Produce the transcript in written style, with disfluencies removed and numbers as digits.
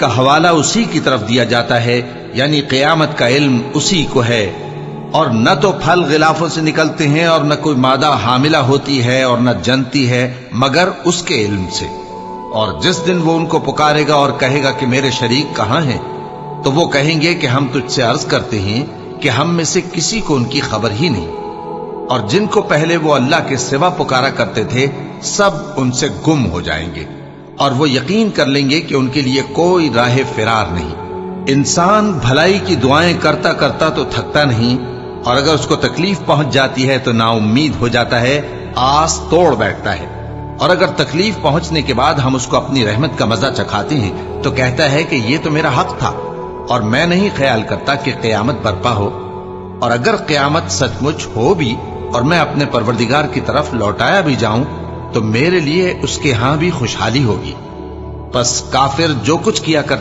کا حوالہ اسی کی طرف دیا جاتا ہے، یعنی قیامت کا علم اسی کو ہے، اور نہ تو پھل غلافوں سے نکلتے ہیں اور نہ کوئی مادہ حاملہ ہوتی ہے اور نہ جنتی ہے مگر اس کے علم سے۔ اور جس دن وہ ان کو پکارے گا اور کہے گا کہ میرے شریک کہاں ہیں، تو وہ کہیں گے کہ ہم تجھ سے عرض کرتے ہیں کہ ہم میں سے کسی کو ان کی خبر ہی نہیں، اور جن کو پہلے وہ اللہ کے سوا پکارا کرتے تھے سب ان سے گم ہو جائیں گے، اور وہ یقین کر لیں گے کہ ان کے لیے کوئی راہ فرار نہیں۔ انسان بھلائی کی دعائیں کرتا کرتا تو تھکتا نہیں، اور اگر اس کو تکلیف پہنچ جاتی ہے تو نا امید ہو جاتا ہے، آس توڑ بیٹھتا ہے، اور اگر تکلیف پہنچنے کے بعد ہم اس کو اپنی رحمت کا مزہ چکھاتے ہیں تو کہتا ہے کہ یہ تو میرا حق تھا، اور میں نہیں خیال کرتا کہ قیامت برپا ہو۔ اور اگر قیامت سچ مچ ہو بھی اور میں اپنے پروردگار کی طرف لوٹایا بھی جاؤں تو میرے لیے اس کے ہاں بھی خوشحالی ہوگی۔ پس کافر جو کچھ کیا کرتا